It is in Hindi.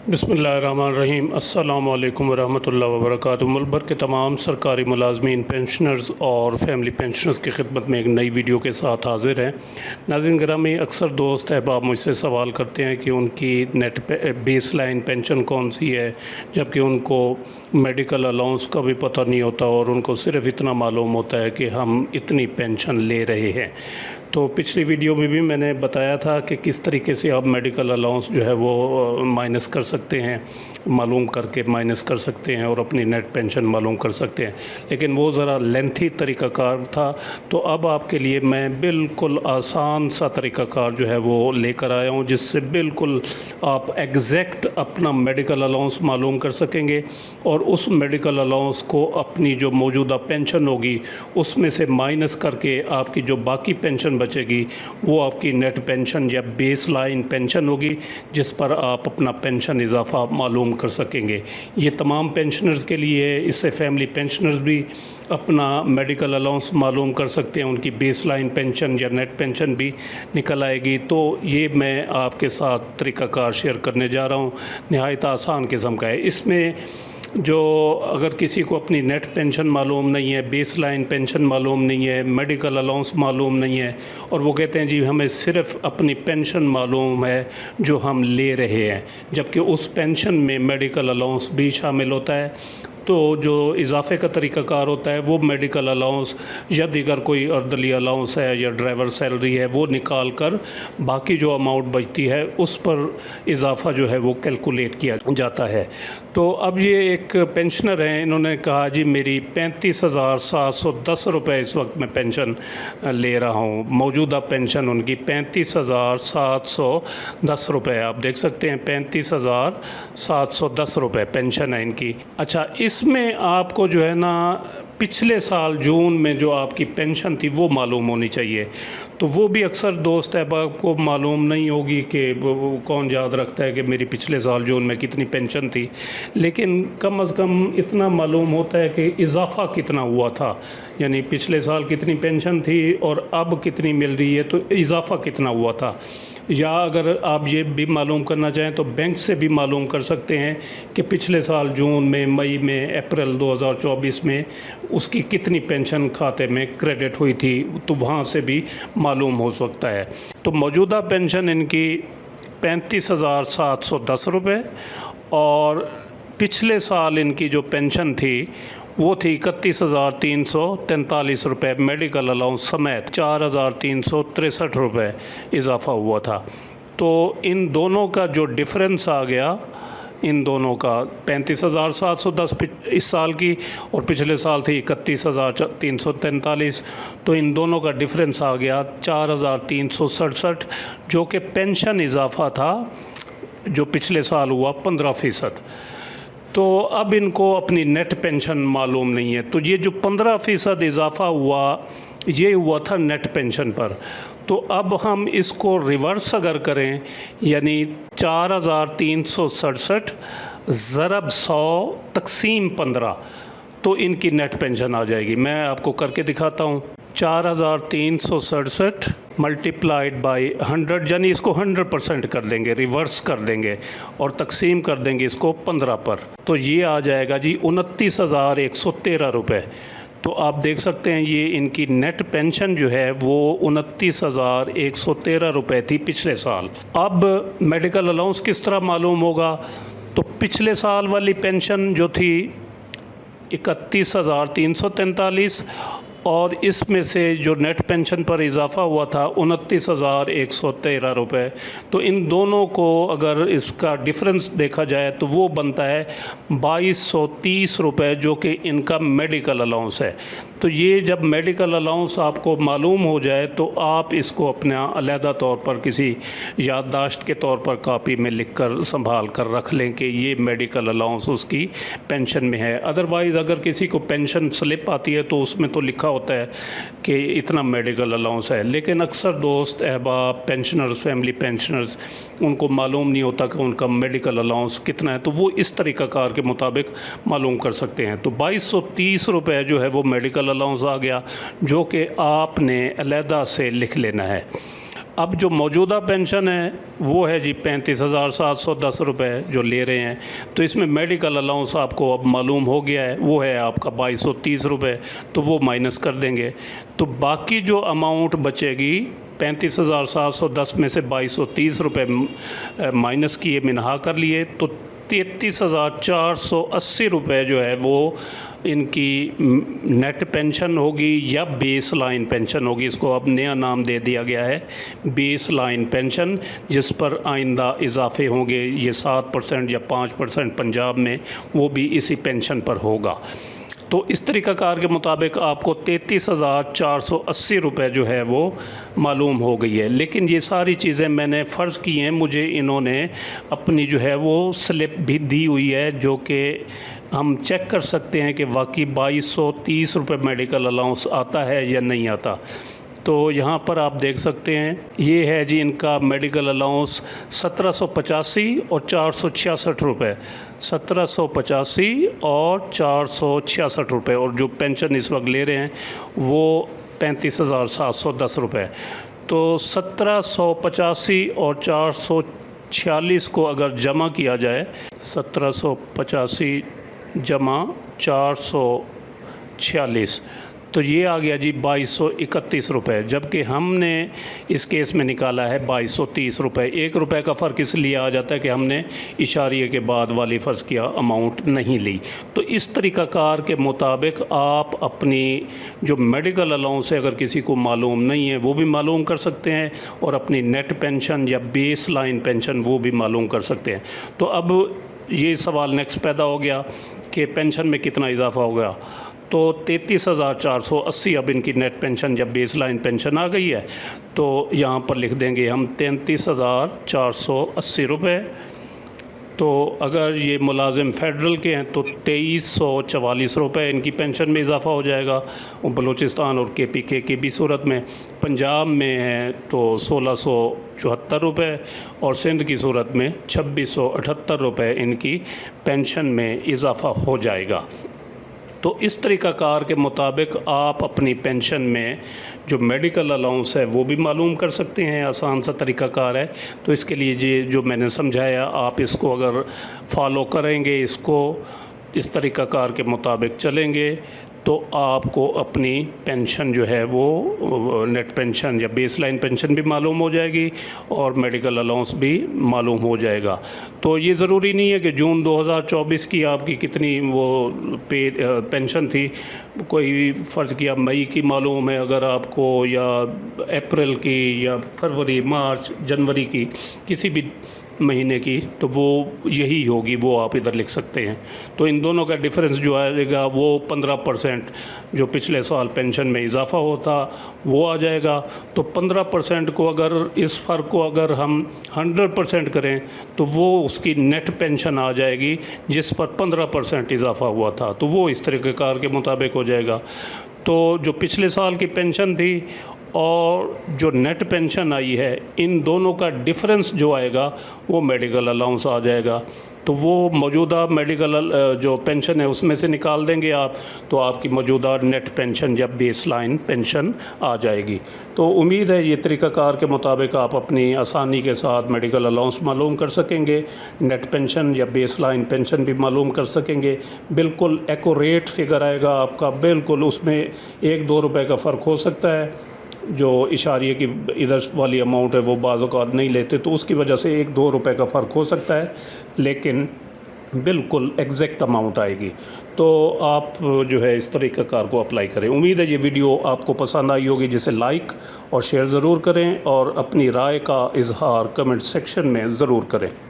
बिस्मिल्लाहिर्रहमानिर्रहीम। अस्सलामु अलैकुम वरहमतुल्लाहि वबरकातुहू। मुल्क भर के तमाम सरकारी मुलाजमीन, पेंशनर्स और फैमिली पेंशनर्स की खिदमत में एक नई वीडियो के साथ हाज़िर हैं। नाज़रीन गिरामी, अक्सर दोस्त अहबाब मुझसे सवाल करते हैं कि उनकी नेट बेस लाइन पेंशन कौन सी है, जबकि उनको मेडिकल अलाउंस का भी पता नहीं होता और उनको सिर्फ़ इतना मालूम होता है कि हम इतनी पेंशन ले रहे हैं। तो पिछली वीडियो में भी मैंने बताया था कि किस तरीके से आप मेडिकल अलाउंस जो है वो माइनस कर सकते हैं, मालूम करके माइनस कर सकते हैं और अपनी नेट पेंशन मालूम कर सकते हैं, लेकिन वो ज़रा लेंथी तरीक़ाकार था। तो अब आपके लिए मैं बिल्कुल आसान सा तरीक़ाकार जो है वो लेकर आया हूँ, जिससे बिल्कुल आप एग्जैक्ट अपना मेडिकल अलाउंस मालूम कर सकेंगे और उस मेडिकल अलाउंस को अपनी जो मौजूदा पेंशन होगी उसमें से माइनस करके आपकी जो बाकी पेंशन बचेगी वो आपकी नेट पेंशन या बेस लाइन पेंशन होगी, जिस पर आप अपना पेंशन इजाफ़ा मालूम कर सकेंगे। ये तमाम पेंशनर्स के लिए है। इससे फैमिली पेंशनर्स भी अपना मेडिकल अलाउंस मालूम कर सकते हैं, उनकी बेस लाइन पेंशन या नेट पेंशन भी निकल आएगी। तो ये मैं आपके साथ तरीक़ाकार शेयर करने जा रहा हूँ, नहायत आसान किस्म का है। इसमें जो अगर किसी को अपनी नेट पेंशन मालूम नहीं है, बेस लाइन पेंशन मालूम नहीं है, मेडिकल अलाउंस मालूम नहीं है और वो कहते हैं जी हमें सिर्फ़ अपनी पेंशन मालूम है जो हम ले रहे हैं, जबकि उस पेंशन में मेडिकल अलाउंस भी शामिल होता है, तो जो इजाफ़े का तरीक़ाकार होता है वो मेडिकल अलाउंस या दीगर कोई अर्दली अलाउंस है या ड्राइवर सैलरी है वो निकाल कर बाकी जो अमाउंट बचती है उस पर इजाफ़ा जो है वो कैलकुलेट किया जाता है। तो अब ये एक पेंशनर हैं, इन्होंने कहा जी मेरी 35,710 रुपये इस वक्त मैं पेंशन ले रहा हूँ। मौजूदा पेंशन उनकी 35,710 रुपये, आप देख सकते हैं 35,710 रुपये पेंशन है इनकी। अच्छा, इसमें आपको जो है ना पिछले साल जून में जो आपकी पेंशन थी वो मालूम होनी चाहिए। तो वो भी अक्सर दोस्त अहबाब को मालूम नहीं होगी कि वो कौन याद रखता है कि मेरी पिछले साल जून में कितनी पेंशन थी, लेकिन कम अज़ कम इतना मालूम होता है कि इजाफ़ा कितना हुआ था, यानी पिछले साल कितनी पेंशन थी और अब कितनी मिल रही है, तो इजाफ़ा कितना हुआ था। या अगर आप ये भी मालूम करना चाहें तो बैंक से भी मालूम कर सकते हैं कि पिछले साल जून में, मई में, अप्रैल 2024 में उसकी कितनी पेंशन खाते में क्रेडिट हुई थी, तो वहाँ से भी मालूम हो सकता है। तो मौजूदा पेंशन इनकी 35,710 रुपये और पिछले साल इनकी जो पेंशन थी वो थी 31,343 रुपये, मेडिकल अलाउंस समेत 4,363 रुपये इजाफ़ा हुआ था। तो इन दोनों का जो डिफरेंस आ गया, इन दोनों का 35,710 इस साल की और पिछले साल थी 31,343, तो इन दोनों का डिफरेंस आ गया 4,367, जो कि पेंशन इजाफ़ा था जो पिछले साल हुआ 15%। तो अब इनको अपनी नेट पेंशन मालूम नहीं है, तो ये जो 15% इजाफ़ा हुआ ये हुआ था नेट पेंशन पर। तो अब हम इसको रिवर्स अगर करें, यानी 4,367 ज़रब 100 तक़सीम 15, तो इनकी नेट पेंशन आ जाएगी। मैं आपको करके दिखाता हूँ। 4,367 मल्टीप्लाइड बाई 100, यानी इसको 100% कर देंगे, रिवर्स कर देंगे और तकसीम कर देंगे इसको 15 पर, तो ये आ जाएगा जी 29,113 रुपये। तो आप देख सकते हैं ये इनकी नेट पेंशन जो है वो 29,113 रुपये थी पिछले साल। अब मेडिकल अलाउंस किस तरह मालूम होगा, तो पिछले साल वाली पेंशन जो थी 31,343 और इसमें से जो नेट पेंशन पर इजाफ़ा हुआ था 29,113 रुपये, तो इन दोनों को अगर इसका डिफरेंस देखा जाए तो वो बनता है 2,230 रुपये, जो कि इनका मेडिकल अलाउंस है। तो ये जब मेडिकल अलाउंस आपको मालूम हो जाए तो आप इसको अपना अलहदा तौर पर किसी याददाश्त के तौर पर कापी में लिख कर संभाल कर रख लें कि ये मेडिकल अलाउंस उसकी पेंशन में है। अदरवाइज़ अगर किसी को पेंशन स्लिप आती है तो उसमें तो लिखा होता है कि इतना मेडिकल अलाउंस है, लेकिन अक्सर दोस्त अहबाब पेंशनर्स, फैमिली पेंशनर्स, उनको मालूम नहीं होता कि उनका मेडिकल अलाउंस कितना है, तो वो इस तरीक़ाकार के मुताबिक मालूम कर सकते हैं। तो 2,230 रुपये जो है वो मेडिकल अलाउंस आ गया, जो कि आपने अलहदा से लिख लेना है। अब जो मौजूदा पेंशन है वो है जी 35,710 रुपये जो ले रहे हैं। तो इसमें मेडिकल अलाउंस आपको अब मालूम हो गया है, वो है आपका 2230 रुपये, तो वो माइनस कर देंगे। तो बाकी जो अमाउंट बचेगी 35,710 में से 2230 रुपये माइनस किए, मिनहा कर लिए, तो 33,480 रुपये जो है वो इनकी नेट पेंशन होगी या बेस लाइन पेंशन होगी। इसको अब नया नाम दे दिया गया है बेस लाइन पेंशन, जिस पर आइंदा इजाफे होंगे। ये 7% या 5% पंजाब में वो भी इसी पेंशन पर होगा। तो इस तरीक़ाकार के मुताबिक आपको 33,480 रुपये जो है वो मालूम हो गई है। लेकिन ये सारी चीज़ें मैंने फ़र्ज़ की हैं, मुझे इन्होंने अपनी जो है वो स्लिप भी दी हुई है, जो कि हम चेक कर सकते हैं कि वाकई 2230 रुपये मेडिकल अलाउंस आता है या नहीं आता। तो यहाँ पर आप देख सकते हैं, ये है जी इनका मेडिकल अलाउंस 1785 और 466 रुपये, 1785 और 466 रुपये, और जो पेंशन इस वक्त ले रहे हैं वो 35,710 रुपये। तो 1785 और 446 को अगर जमा किया जाए, 1785 जमा 446, तो ये आ गया जी 2231 रुपये, जबकि हमने इस केस में निकाला है 2230 रुपये। 1 रुपये का फ़र्क इसलिए आ जाता है कि हमने इशारिये के बाद वाली फ़र्ज़ किया अमाउंट नहीं ली। तो इस तरीक़ाकार के मुताबिक आप अपनी जो मेडिकल अलाउंस है, अगर किसी को मालूम नहीं है वो भी मालूम कर सकते हैं, और अपनी नेट पेंशन या बेस लाइन पेंशन वो भी मालूम कर सकते हैं। तो अब ये सवाल नेक्स्ट पैदा हो गया कि पेंशन में कितना इजाफ़ा हो गया। तो 33,480 अब इनकी नेट पेंशन या बेस लाइन पेंशन आ गई है। तो यहाँ पर लिख देंगे हम 33,480 रुपये। तो अगर ये मुलाजिम फ़ेडरल के हैं तो 2344 रुपये इनकी पेंशन में इजाफ़ा हो जाएगा, और बलूचिस्तान और KPK की भी सूरत में। पंजाब में है तो 1674 रुपये, और सिंध की सूरत में 2678 रुपये इनकी पेंशन में इजाफ़ा हो जाएगा। तो इस तरीक़ाकार के मुताबिक आप अपनी पेंशन में जो मेडिकल अलाउंस है वो भी मालूम कर सकते हैं। आसान सा तरीक़ाकार है। तो इसके लिए ये जो मैंने समझाया, आप इसको अगर फॉलो करेंगे, इसको इस तरीक़ाकार के मुताबिक चलेंगे, तो आपको अपनी पेंशन जो है वो नेट पेंशन या बेस लाइन पेंशन भी मालूम हो जाएगी, और मेडिकल अलाउंस भी मालूम हो जाएगा। तो ये ज़रूरी नहीं है कि जून 2024 की आपकी कितनी वो पेंशन थी, कोई फ़र्ज़ किया मई की मालूम है अगर आपको, या अप्रैल की, या फरवरी, मार्च, जनवरी की, किसी भी महीने की, तो वो यही होगी, वो आप इधर लिख सकते हैं। तो इन दोनों का डिफरेंस जो आएगा वो 15% जो पिछले साल पेंशन में इजाफ़ा होता वो आ जाएगा। तो 15% को अगर इस फ़र्क को अगर हम 100% करें तो वो उसकी नेट पेंशन आ जाएगी, जिस पर 15% इजाफ़ा हुआ था, तो वो इस तरीक़ेकार के मुताबिक हो जाएगा। तो जो पिछले साल की पेंशन थी और जो नेट पेंशन आई है, इन दोनों का डिफरेंस जो आएगा वो मेडिकल अलाउंस आ जाएगा। तो वो मौजूदा मेडिकल जो पेंशन है उसमें से निकाल देंगे आप, तो आपकी मौजूदा नेट पेंशन या बेस लाइन पेंशन आ जाएगी। तो उम्मीद है ये तरीक़ाकार के मुताबिक आप अपनी आसानी के साथ मेडिकल अलाउंस मालूम कर सकेंगे, नेट पेंशन या बेस लाइन पेंशन भी मालूम कर सकेंगे। बिल्कुल एक्यूरेट फिगर आएगा आपका, बिल्कुल उसमें 1-2 रुपये का फ़र्क हो सकता है। जो इशारिये की इधर वाली अमाउंट है वो बाज़ औक़ात नहीं लेते, तो उसकी वजह से 1-2 रुपये का फ़र्क हो सकता है, लेकिन बिल्कुल एग्जैक्ट अमाउंट आएगी। तो आप जो है इस तरीक़ाकार को अप्लाई करें। उम्मीद है ये वीडियो आपको पसंद आई होगी, जिसे लाइक और शेयर ज़रूर करें, और अपनी राय का इजहार कमेंट सेक्शन में ज़रूर करें।